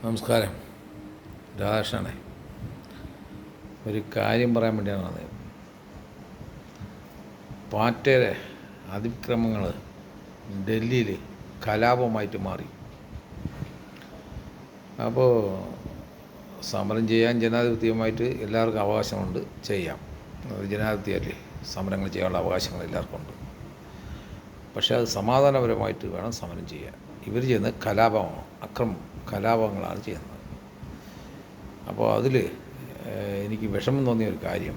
നമസ്കാരം. രാധാകൃഷ്ണനാണേ. ഒരു കാര്യം പറയാൻ വേണ്ടിയാണ് വന്നത്. പാറ്റയുടെ അതിക്രമങ്ങൾ ഡൽഹിയിൽ കലാപമായിട്ട് മാറി. അപ്പോൾ സമരം ചെയ്യാൻ ജനാധിപത്യമായിട്ട് എല്ലാവർക്കും അവകാശമുണ്ട്, ചെയ്യാം. അത് ജനാധിപത്യമല്ലേ, സമരങ്ങൾ ചെയ്യാനുള്ള അവകാശങ്ങൾ എല്ലാവർക്കും ഉണ്ട്. പക്ഷേ അത് സമാധാനപരമായിട്ട് വേണം സമരം ചെയ്യാൻ. ഇവർ ചെയ്യുന്നത് കലാപമാണ്, കലാപങ്ങളാണ് ചെയ്യുന്നത്. അപ്പോൾ അതിൽ എനിക്ക് വിഷമം തോന്നിയ ഒരു കാര്യം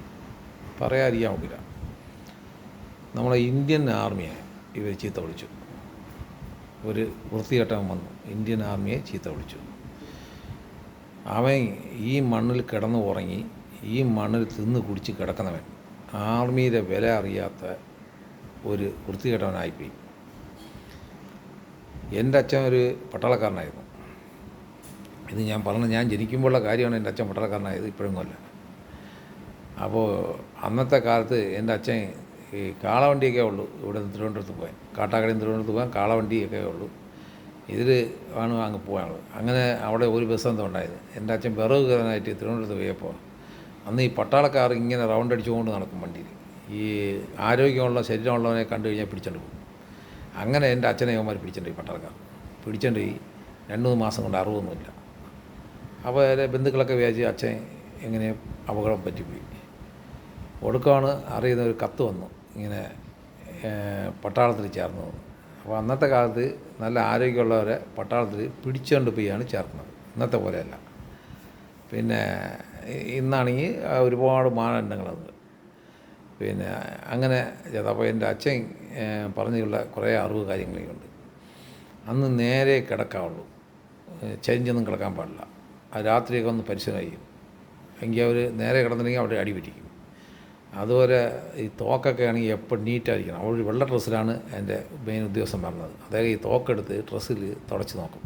പറയാതിരിക്കാൻ നോക്കില്ല. നമ്മളെ ഇന്ത്യൻ ആർമിയെ ഇവർ ചീത്ത വിളിച്ചു. ഒരു വൃത്തികെട്ടവൻ വന്നു ഇന്ത്യൻ ആർമിയെ ചീത്ത വിളിച്ചു. അവൻ ഈ മണ്ണിൽ കിടന്ന് ഉറങ്ങി, ഈ മണ്ണിൽ തിന്ന് കുടിച്ച് കിടക്കുന്നവൻ ആർമിയുടെ വില അറിയാത്ത ഒരു വൃത്തികെട്ടവനായിപ്പോയി. എൻ്റെ അച്ഛൻ ഒരു പട്ടാളക്കാരനായിരുന്നു. ഇത് ഞാൻ ജനിക്കുമ്പോഴുള്ള കാര്യമാണ്. എൻ്റെ അച്ഛൻ പട്ടാളക്കാരനായത്, ഇപ്പോഴൊന്നും അല്ല. അപ്പോൾ അന്നത്തെ കാലത്ത് എൻ്റെ അച്ഛൻ ഈ കാളവണ്ടിയൊക്കെ ഉള്ളൂ. ഇവിടെ നിന്ന് തിരുവനന്തപുരത്ത് പോകാൻ, കാട്ടാക്കടയിൽ നിന്ന് തിരുവനന്തപുരത്ത് പോകാൻ കാളവണ്ടിയൊക്കെ ഉള്ളൂ. ഇതിൽ ആണ് അങ്ങ് പോകാനുള്ളത്. അങ്ങനെ അവിടെ ഒരു ബസ് എന്തോ ഉണ്ടായത്. എൻ്റെ അച്ഛൻ വിറക് കയറാനായിട്ട് തിരുവനന്തപുരത്ത് പോയപ്പോൾ അന്ന് ഈ പട്ടാളക്കാർ ഇങ്ങനെ റൗണ്ട് അടിച്ചുകൊണ്ട് നടക്കും വണ്ടിയിൽ. ഈ ആരോഗ്യമുള്ള ശരീരമുള്ളവനെ കണ്ടു കഴിഞ്ഞാൽ പിടിച്ചോണ്ട് പോകും. അങ്ങനെ എൻ്റെ അച്ഛനെ ഇവന്മാർ പിടിച്ചോണ്ട് പോയി. പട്ടാളക്കാർ പിടിച്ചോണ്ട് പോയി. 2-3 മാസം കൊണ്ട് അറിവൊന്നുമില്ല. അപ്പോൾ എൻ്റെ ബന്ധുക്കളൊക്കെ വിചാരിച്ച് അച്ഛൻ എങ്ങനെ അപകടം പറ്റിപ്പോയി. ഒടുക്കമാണ് അറിയുന്ന ഒരു കത്ത് വന്നു, ഇങ്ങനെ പട്ടാളത്തിൽ ചേർന്നു. അപ്പോൾ അന്നത്തെ കാലത്ത് നല്ല ആരോഗ്യമുള്ളവരെ പട്ടാളത്തിൽ പിടിച്ചുകൊണ്ട് പോയാണ് ചേർക്കുന്നത്, ഇന്നത്തെ പോലെയല്ല. പിന്നെ ഇന്നാണെങ്കിൽ ഒരുപാട് മാനദണ്ഡങ്ങളുണ്ട്. പിന്നെ അങ്ങനെ ചെയ്തു. അപ്പോൾ എൻ്റെ അച്ഛൻ പറഞ്ഞുള്ള കുറേ അറിവ് കാര്യങ്ങളുണ്ട്. അന്ന് നേരെ കിടക്കാവുള്ളൂ, ചരിഞ്ഞൊന്നും കിടക്കാൻ പാടില്ല. ആ രാത്രിയൊക്കെ ഒന്ന് പരിശോധന ചെയ്യും. എങ്കിൽ അവർ നേരെ കിടന്നില്ലെങ്കിൽ അവിടെ അടി പറ്റിക്കും. അതുപോലെ ഈ തോക്കൊക്കെ ആണെങ്കിൽ എപ്പോൾ നീറ്റായിരിക്കണം. അവർ വെള്ള ഡ്രസ്സിലാണ് എൻ്റെ മെയിൻ ഉദ്യോഗസ്ഥൻ പറഞ്ഞത്. അദ്ദേഹം ഈ തോക്കെടുത്ത് ഡ്രസ്സിൽ തുടച്ച് നോക്കും,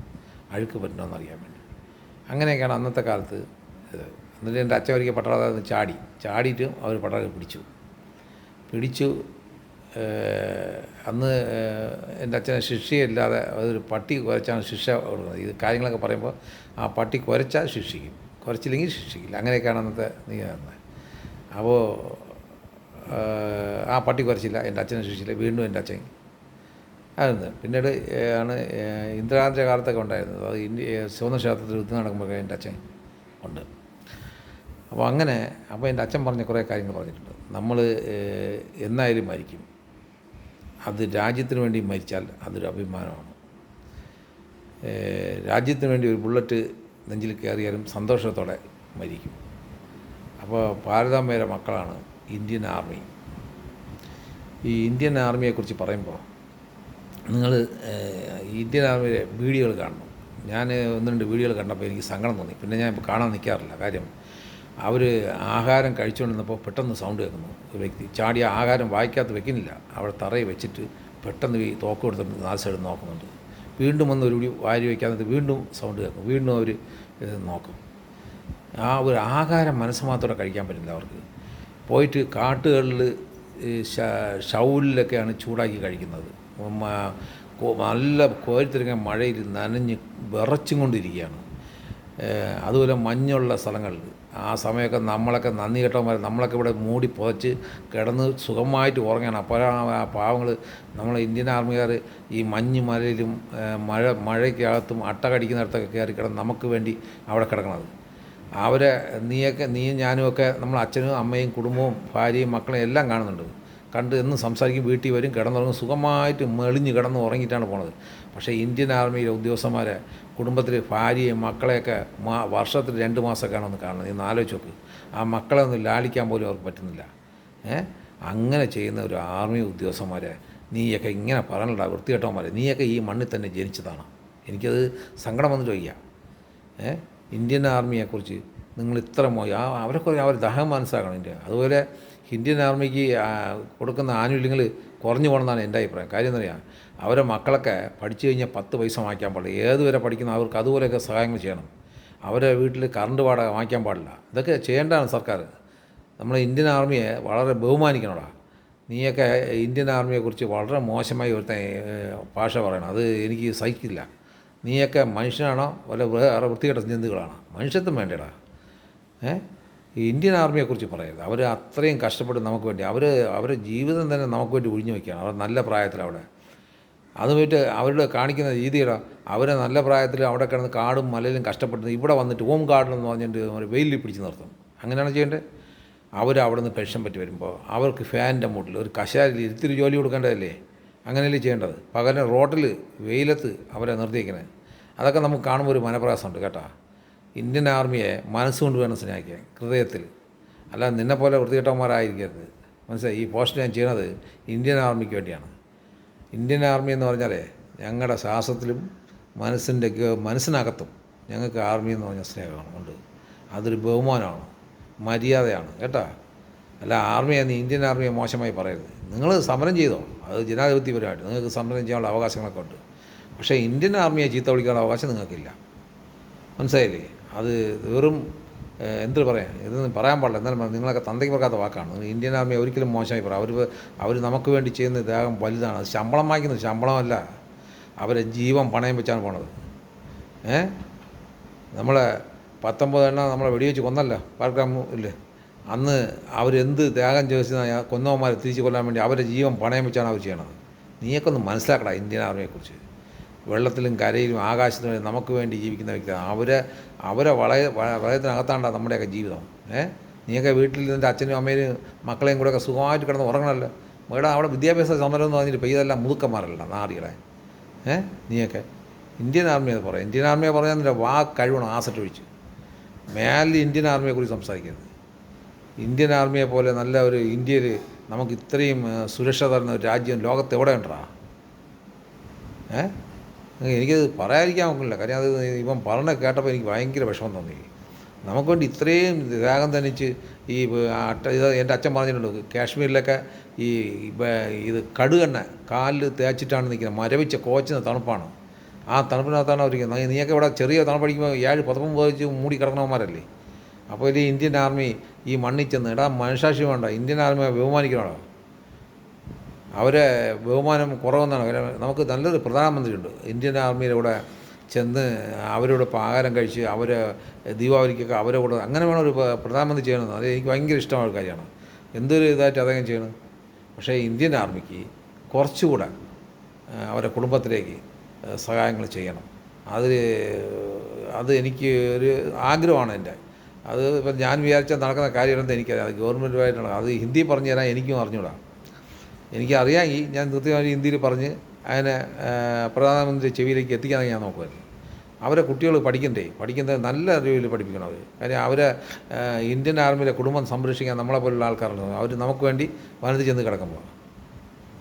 അഴുക്ക് പറ്റണമെന്ന് അറിയാൻ വേണ്ടി. അങ്ങനെയൊക്കെയാണ് അന്നത്തെ കാലത്ത് ഇത്. എന്നിട്ട് എൻ്റെ അച്ഛൻ ഒരിക്കൽ പട്ടാളത്തിൽ ചാടിയിട്ടും അവർ പട്ടാളത്തിൽ പിടിച്ചു. അന്ന് എൻ്റെ അച്ഛനെ ശിക്ഷയില്ലാതെ അതൊരു പട്ടി കുരച്ചാണ് ശിക്ഷ കൊടുക്കുന്നത്. ഇത് കാര്യങ്ങളൊക്കെ പറയുമ്പോൾ ആ പട്ടി കുരച്ചാൽ ശിക്ഷിക്കും, കുരച്ചില്ലെങ്കിൽ ശിക്ഷിക്കില്ല. അങ്ങനെയൊക്കെയാണ് അന്നത്തെ നിയമം. അപ്പോൾ ആ പട്ടി കുരച്ചില്ല, എൻ്റെ അച്ഛനെ ശിക്ഷിച്ചില്ല. വീണ്ടും എൻ്റെ അച്ഛൻ ആയിരുന്നു. പിന്നീട് ആണ് ഇന്ദിരാഗാന്ധിയുടെ കാലത്തൊക്കെ ഉണ്ടായിരുന്നത്. അത് സ്വന്തം ക്ഷേത്രത്തിൽ യുദ്ധം നടക്കുമ്പോഴൊക്കെ എൻ്റെ അച്ഛൻ ഉണ്ട്. അപ്പോൾ എൻ്റെ അച്ഛൻ പറഞ്ഞ കുറേ കാര്യങ്ങൾ പറഞ്ഞിട്ടുണ്ട്. നമ്മൾ എന്നായാലും മരിക്കും. അത് രാജ്യത്തിന് വേണ്ടി മരിച്ചാൽ അതൊരു അഭിമാനമാണ്. രാജ്യത്തിന് വേണ്ടി ഒരു ബുള്ളറ്റ് നെഞ്ചിൽ കയറിയാലും സന്തോഷത്തോടെ മരിക്കും. അപ്പോൾ ഭാരതാംബയുടെ മക്കളാണ് ഇന്ത്യൻ ആർമി. ഈ ഇന്ത്യൻ ആർമിയെക്കുറിച്ച് പറയുമ്പോൾ നിങ്ങൾ ഇന്ത്യൻ ആർമിയുടെ വീഡിയോകൾ കാണണം. ഞാൻ 1-2 വീഡിയോകൾ കണ്ടപ്പോൾ എനിക്ക് സങ്കടം തോന്നി. പിന്നെ ഞാൻ ഇപ്പോൾ കാണാൻ നിൽക്കാറില്ല. കാര്യം അവർ ആഹാരം കഴിച്ചുകൊണ്ടിരുന്നപ്പോൾ പെട്ടെന്ന് സൗണ്ട് കേൾക്കുന്നു. ഒരു വ്യക്തി ചാടി ആഹാരം വായിക്കകത്ത് വെക്കുന്നില്ല, അവിടെ തറയിൽ വെച്ചിട്ട് പെട്ടെന്ന് ഈ തോക്ക് കൊടുത്തിട്ട് 4 സൈഡ് നോക്കുന്നുണ്ട്. വീണ്ടും വന്ന് ഒരു വാരി വയ്ക്കാതെ വീണ്ടും സൗണ്ട് കേൾക്കും. വീണ്ടും അവർ നോക്കും. ആ ഒരു ആഹാരം മനസ്സുമാത്രത്തോടെ കഴിക്കാൻ പറ്റില്ല അവർക്ക്. പോയിട്ട് കാട്ടുകളിൽ ഷൗലിലൊക്കെയാണ് ചൂടാക്കി കഴിക്കുന്നത്. നല്ല കോരിത്തിരിക്കാൻ മഴയിൽ നനഞ്ഞ് വിറച്ചും കൊണ്ടിരിക്കുകയാണ്. അതുപോലെ മഞ്ഞുള്ള സ്ഥലങ്ങളിൽ ആ സമയമൊക്കെ നമ്മളൊക്കെ നന്ദി കെട്ടവന്മാർ, നമ്മളൊക്കെ ഇവിടെ മൂടി പുതച്ച് കിടന്ന് സുഖമായിട്ട് ഉറങ്ങണം. അപ്പോഴാണ് ആ പാവങ്ങൾ നമ്മളെ ഇന്ത്യൻ ആർമിക്കാർ ഈ മഞ്ഞ് മലയിലും മഴയ്ക്കകത്തും അട്ട കടിക്കുന്നിടത്തൊക്കെ കയറി കിടന്ന് നമുക്ക് വേണ്ടി അവിടെ കിടക്കണത്. അവരെ നീയും ഞാനുമൊക്കെ നമ്മൾ അച്ഛനും അമ്മയും കുടുംബവും ഭാര്യയും മക്കളെയും എല്ലാം കാണുന്നുണ്ട്. കണ്ട് എന്നും സംസാരിക്കും, വീട്ടിൽ വരും, കിടന്നുറങ്ങും, സുഖമായിട്ട് മെളിഞ്ഞ് കിടന്ന് ഉറങ്ങിയിട്ടാണ് പോണത്. പക്ഷേ ഇന്ത്യൻ ആർമിയിലെ ഉദ്യോഗസ്ഥന്മാരെ കുടുംബത്തിൽ ഭാര്യയും മക്കളെയൊക്കെ വർഷത്തിൽ 2 മാസമൊക്കെയാണ് ഒന്ന് കാണുന്നത്. ഇന്ന് ആലോചിച്ച് നോക്ക്. ആ മക്കളെ ഒന്ന് ലാളിക്കാൻ പോലും അവർക്ക് പറ്റുന്നില്ല. അങ്ങനെ ചെയ്യുന്ന ഒരു ആർമി ഉദ്യോഗസ്ഥന്മാരെ നീയൊക്കെ ഇങ്ങനെ പറയണ്ട, വൃത്തികെട്ടവന്മാരെ. നീയൊക്കെ ഈ മണ്ണിൽ തന്നെ ജനിച്ചതാണ്. എനിക്കത് സങ്കടം വന്നിട്ട് വയ്യ. ഇന്ത്യൻ ആർമിയെക്കുറിച്ച് നിങ്ങൾ ഇത്ര അവരെക്കുറിച്ച് അവർ ദഹം മനസ്സിലാക്കണം. അതുപോലെ ഇന്ത്യൻ ആർമിക്ക് കൊടുക്കുന്ന ആനുകൂല്യങ്ങൾ കുറഞ്ഞു പോകണമെന്നാണ് എൻ്റെ അഭിപ്രായം. കാര്യം എന്താ പറയുക, അവരെ മക്കളൊക്കെ പഠിച്ചു കഴിഞ്ഞാൽ 10 പൈസ വാങ്ങിക്കാൻ പാടില്ല. ഏതുവരെ പഠിക്കുന്ന അവർക്ക് അതുപോലെയൊക്കെ സഹായങ്ങൾ ചെയ്യണം. അവരെ വീട്ടിൽ കറണ്ട് വാടക വാങ്ങിക്കാൻ പാടില്ല. ഇതൊക്കെ ചെയ്യേണ്ടതാണ് സർക്കാർ. നമ്മളെ ഇന്ത്യൻ ആർമിയെ വളരെ ബഹുമാനിക്കണോടാ. നീയൊക്കെ ഇന്ത്യൻ ആർമിയെക്കുറിച്ച് വളരെ മോശമായി ഒരുത്ത ഭാഷ പറയണം. അത് എനിക്ക് സഹിക്കില്ല. നീയൊക്കെ മനുഷ്യനാണോ വല്ല വേറെ വൃത്തികെട്ട ജന്തുക്കളാണോ? മനുഷ്യത്വം വേണ്ടേടാ. ഈ ഇന്ത്യൻ ആർമിയെക്കുറിച്ച് പറയരുത്. അവർ അത്രയും കഷ്ടപ്പെട്ട് നമുക്ക് വേണ്ടി അവരുടെ ജീവിതം തന്നെ നമുക്ക് വേണ്ടി ഒഴിഞ്ഞു വയ്ക്കുകയാണ്. അവർ നല്ല പ്രായത്തിൽ അവിടെ അത് പോയിട്ട് അവരുടെ കാണിക്കുന്ന രീതിയുടെ അവരെ നല്ല പ്രായത്തിൽ അവിടെ കിടന്ന് കാടും മലയിലും കഷ്ടപ്പെട്ട് ഇവിടെ വന്നിട്ട് ഹോം ഗാർഡൻ എന്ന് പറഞ്ഞിട്ട് വെയിലിൽ പിടിച്ച് നിർത്തും. അങ്ങനെയാണ് ചെയ്യേണ്ടത്. അവിടെ നിന്ന് പെൻഷൻ പറ്റി വരുമ്പോൾ അവർക്ക് ഫാനിൻ്റെ മൂട്ടിൽ ഒരു കശാലിൽ ഇത്തിരി ജോലി കൊടുക്കേണ്ടതല്ലേ? അങ്ങനെയല്ലേ ചെയ്യേണ്ടത്? പകരം റോഡിൽ വെയിലത്ത് അവരെ നിർത്തിയിരിക്കണേ. അതൊക്കെ നമുക്ക് കാണുമ്പോൾ ഒരു മനപ്രയാസമുണ്ട് കേട്ടോ. ഇന്ത്യൻ ആർമിയെ മനസ്സുകൊണ്ട് വേണം സ്നേഹിക്കാൻ, ഹൃദയത്തിൽ. അല്ല നിന്നെപ്പോലെ വൃത്തികെട്ടവന്മാരായിരിക്കരുത്. മനസ്സിലായി? ഈ പോസ്റ്റ് ഞാൻ ചെയ്യണത് ഇന്ത്യൻ ആർമിക്ക് വേണ്ടിയാണ്. ഇന്ത്യൻ ആർമി എന്ന് പറഞ്ഞാൽ ഞങ്ങളുടെ ശ്വാസത്തിലും മനസ്സിനകത്തും ഞങ്ങൾക്ക് ആർമി എന്ന് പറഞ്ഞ സ്നേഹമാണ് ഉണ്ട്. അതൊരു ബഹുമാനമാണ്, മര്യാദയാണ് കേട്ടോ. അല്ല ആർമിയെ നീ ഇന്ത്യൻ ആർമിയെ മോശമായി പറയരുത്. നിങ്ങൾ സമരം ചെയ്തോ, അത് ജനാധിപത്യപരമായിട്ട് നിങ്ങൾക്ക് സമരം ചെയ്യാനുള്ള അവകാശങ്ങളൊക്കെ ഉണ്ട്. പക്ഷേ ഇന്ത്യൻ ആർമിയെ ചീത്ത വിളിക്കാനുള്ള അവകാശം നിങ്ങൾക്കില്ല. മനസ്സിലായില്ലേ? അത് വെറും എന്ത് പറയാം, ഇതൊന്നും പറയാൻ പാടില്ല. എന്നാലും നിങ്ങളൊക്കെ തന്തയ്ക്ക് പറക്കാത്ത വാക്കാണ്. ഇന്ത്യൻ ആർമിയെ ഒരിക്കലും മോശമായി പറയാം. അവർ നമുക്ക് വേണ്ടി ചെയ്യുന്ന ത്യാഗം വലുതാണ്. അത് ശമ്പളം വാങ്ങിക്കുന്നത് ശമ്പളമല്ല, അവരെ ജീവൻ പണയം വെച്ചാണ് പോണത്. നമ്മളെ 19 എണ്ണം നമ്മളെ വെടിവെച്ച് കൊന്നല്ല പാർഗ്രാം ഇല്ലേ? അന്ന് അവരെന്ത് ത്യാഗം ചോദിച്ചാൽ കൊന്നവന്മാരെ തിരിച്ച് കൊല്ലാൻ വേണ്ടി അവരെ ജീവൻ പണയം വെച്ചാണ് അവർ ചെയ്യണത്. നീയൊക്കെ ഒന്ന് മനസ്സിലാക്കടാ ഇന്ത്യൻ ആർമിയെക്കുറിച്ച്. വെള്ളത്തിലും കരയിലും ആകാശത്തിലും നമുക്ക് വേണ്ടി ജീവിക്കുന്ന വ്യക്തിയാണ്. അവരെ വളയത്തിനകത്താണ്ടാ നമ്മുടെയൊക്കെ ജീവിതം. നീയൊക്കെ വീട്ടിൽ നിൻ്റെ അച്ഛനും അമ്മയും മക്കളെയും കൂടെയൊക്കെ സുഖമായിട്ട് കിടന്ന് ഉറങ്ങണമല്ലോ. ഇവിടെ അവിടെ വിദ്യാഭ്യാസ സമരം എന്ന് പറഞ്ഞിട്ട് പെയ്തെല്ലാം മുതുക്കന്മാരല്ല നാടികളെ. നീയൊക്കെ ഇന്ത്യൻ ആർമിയെ പറയാം. ഇന്ത്യൻ ആർമിയെ പറയാൻ കഴിവണം ആസറ്റ് ഒഴിച്ച്. മേലിൽ ഇന്ത്യൻ ആർമിയെക്കുറിച്ച് സംസാരിക്കരുത്. ഇന്ത്യൻ ആർമിയെ പോലെ നല്ല ഒരു ഇന്ത്യയിൽ നമുക്ക് ഇത്രയും സുരക്ഷ തരുന്ന ഒരു രാജ്യം ലോകത്ത് എവിടെ ഉണ്ടാ? എനിക്കത് പറയാതിരിക്കാൻ നോക്കില്ല. കാര്യം അത് ഇവൻ പറഞ്ഞ കേട്ടപ്പോൾ എനിക്ക് ഭയങ്കര വിഷമം തോന്നി. നമുക്ക് വേണ്ടി ഇത്രയും ത്യാഗം തന്നിച്ച് എൻ്റെ അച്ഛൻ പറഞ്ഞിട്ടുണ്ട്, കാശ്മീരിലൊക്കെ ഇത് കടുകെണ്ണ കാലിൽ തേച്ചിട്ടാണ് നിൽക്കുന്നത്. മരവിച്ച കോച്ചുന്ന തണുപ്പാണ്. ആ തണുപ്പിനകത്താണ് അവരിക്കുന്നത്. നീയൊക്കെ ഇവിടെ ചെറിയ തണുപ്പടിക്കുമ്പോൾ 7-19 വെച്ച് മൂടി കിടക്കണവന്മാരല്ലേ? അപ്പോൾ ഈ ഇന്ത്യൻ ആർമി ഈ മണ്ണിൽ ചെന്ന് മനുഷ്യാക്ഷി വേണ്ട, ഇന്ത്യൻ ആർമിയെ ബഹുമാനിക്കണോ? അവരെ ബഹുമാനം കുറവെന്നാണ്. നമുക്ക് നല്ലൊരു പ്രധാനമന്ത്രിയുണ്ട്. ഇന്ത്യൻ ആർമിയുടെ കൂടെ ചെന്ന് അവരോട് ആഹാരം കഴിച്ച് അവരെ ദീപാവലിക്കൊക്കെ അവരെ കൂടെ അങ്ങനെ വേണം ഒരു പ്രധാനമന്ത്രി ചെയ്യണമെന്ന്. അത് എനിക്ക് ഭയങ്കര ഇഷ്ടമായ കാര്യമാണ്. എന്തൊരു ഇതായിട്ട് അദ്ദേഹം ചെയ്യണം. പക്ഷേ ഇന്ത്യൻ ആർമിക്ക് കുറച്ചുകൂടെ അവരുടെ കുടുംബത്തിലേക്ക് സഹായങ്ങൾ ചെയ്യണം. അത് എനിക്ക് ഒരു ആഗ്രഹമാണ് എൻ്റെ. അത് ഇപ്പം ഞാൻ വിചാരിച്ചാൽ നടക്കുന്ന കാര്യമാണെന്ന് എനിക്കറിയാം. അത് ഗവൺമെൻറ്റുമായിട്ടാണ്. അത് ഹിന്ദി പറഞ്ഞു തരാൻ എനിക്കും അറിഞ്ഞൂടാ. എനിക്കറിയാമെങ്കിൽ ഞാൻ കൃത്യമായി ഹിന്ദിയിൽ പറഞ്ഞ് അതിനെ പ്രധാനമന്ത്രി ചെവിയിലേക്ക് എത്തിക്കാമെന്ന് ഞാൻ നോക്കുമായിരുന്നു. അവരെ കുട്ടികൾ പഠിക്കുന്നത് നല്ല രീതിയിൽ പഠിപ്പിക്കണം അവർ. കാര്യം അവരെ ഇന്ത്യൻ ആർമിയിലെ കുടുംബം സംരക്ഷിക്കാൻ നമ്മളെ പോലുള്ള ആൾക്കാരുണ്ട്. അവർ നമുക്ക് വേണ്ടി വനത്തിൽ ചെന്ന് കിടക്കുമ്പോൾ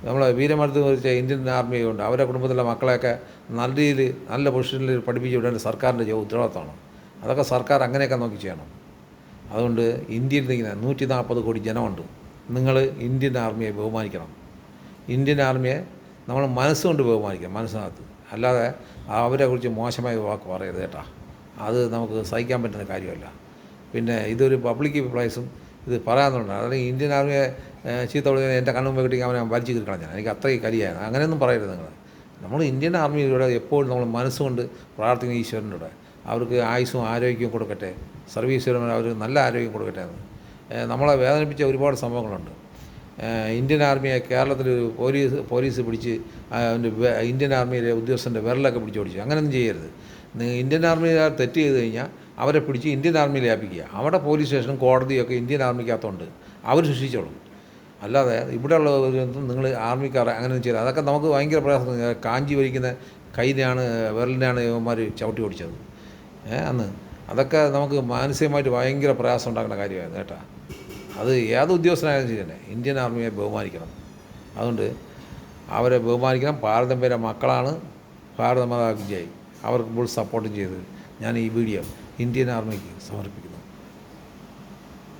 നമ്മളെ വീരമരത്ത് കുറിച്ച ഇന്ത്യൻ ആർമി കൊണ്ട് അവരുടെ കുടുംബത്തിലെ മക്കളെയൊക്കെ നല്ല രീതിയിൽ നല്ല പൊസിഷനിൽ പഠിപ്പിച്ച് വിടേണ്ട സർക്കാരിൻ്റെ ഉത്തരവാദിത്തമാണ്. അതൊക്കെ സർക്കാർ അങ്ങനെയൊക്കെ നോക്കി ചെയ്യണം. അതുകൊണ്ട് ഇന്ത്യയിൽ നിൽക്കുന്ന 140 കോടി ജനമുണ്ട്. നിങ്ങൾ ഇന്ത്യൻ ആർമിയെ ബഹുമാനിക്കണം. ഇന്ത്യൻ ആർമിയെ നമ്മൾ മനസ്സുകൊണ്ട് ബഹുമാനിക്കണം, മനസ്സിനകത്ത്. അല്ലാതെ അവരെക്കുറിച്ച് മോശമായ വാക്ക് പറയരുത് കേട്ടോ. അത് നമുക്ക് സഹിക്കാൻ പറ്റുന്ന കാര്യമല്ല. പിന്നെ ഇതൊരു പബ്ലിക് പ്ലേസും ഇത് പറയാമെന്നുണ്ട്. അല്ലെങ്കിൽ ഇന്ത്യൻ ആർമിയെ ചീത്ത വിളിക്കാൻ എൻ്റെ കണ്ണുമ്പ് കിട്ടി അവനെ വലിച്ചു കീർക്കണം. ഞാൻ എനിക്ക് അത്രയും കരിയാണ്. അങ്ങനെയൊന്നും പറയരുത് നിങ്ങൾ. നമ്മൾ ഇന്ത്യൻ ആർമിയിലൂടെ എപ്പോഴും നമ്മൾ മനസ്സുകൊണ്ട് പ്രാർത്ഥിക്കുന്ന ഈശ്വരൻ്റെ കൂടെ അവർക്ക് ആയുസ്സും ആരോഗ്യവും കൊടുക്കട്ടെ. സർവീസുകാരന്മാർ അവർ നല്ല ആരോഗ്യം കൊടുക്കട്ടെ എന്ന്. നമ്മളെ വേദനിപ്പിച്ച ഒരുപാട് സംഭവങ്ങളുണ്ട്. ഇന്ത്യൻ ആർമിയെ കേരളത്തിൽ പോലീസ് പിടിച്ച് ഇന്ത്യൻ ആർമിയിലെ ഉദ്യോഗസ്ഥൻ്റെ വിരലൊക്കെ പിടിച്ചോടിച്ചു. അങ്ങനെയൊന്നും ചെയ്യരുത്. ഇന്ത്യൻ ആർമിയിൽ തെറ്റ് ചെയ്ത് കഴിഞ്ഞാൽ അവരെ പിടിച്ച് ഇന്ത്യൻ ആർമിയിൽ ഏൽപ്പിക്കുക. അവിടെ പോലീസ് സ്റ്റേഷനും കോടതിയൊക്കെ ഇന്ത്യൻ ആർമിക്കകത്തുണ്ട്, അവർ ശിക്ഷിച്ചോളും. അല്ലാതെ ഇവിടെയുള്ള നിങ്ങൾ ആർമിക്കാർ അങ്ങനെയൊന്നും ചെയ്യില്ല. അതൊക്കെ നമുക്ക് ഭയങ്കര പ്രയാസം. കാഞ്ചി വലിക്കുന്ന കൈനെയാണ് വിരലിനെയാണ് ഇവന്മാർ ചവിട്ടി ഓടിച്ചത് അന്ന്. അതൊക്കെ നമുക്ക് മാനസികമായിട്ട് ഭയങ്കര പ്രയാസം ഉണ്ടാക്കുന്ന കാര്യമായിരുന്നു കേട്ടോ. അത് ഏത് ഉദ്യോഗസ്ഥനായാലും ശരി തന്നെ ഇന്ത്യൻ ആർമിയെ ബഹുമാനിക്കണം. അതുകൊണ്ട് അവരെ ബഹുമാനിക്കണം. ഭാരതം മക്കളാണ്. ഭാരത മാതാ വിജയ്. അവർക്ക് ഫുൾ സപ്പോർട്ടും ചെയ്ത് ഞാൻ ഈ വീഡിയോ ഇന്ത്യൻ ആർമിക്ക് സമർപ്പിക്കുന്നു.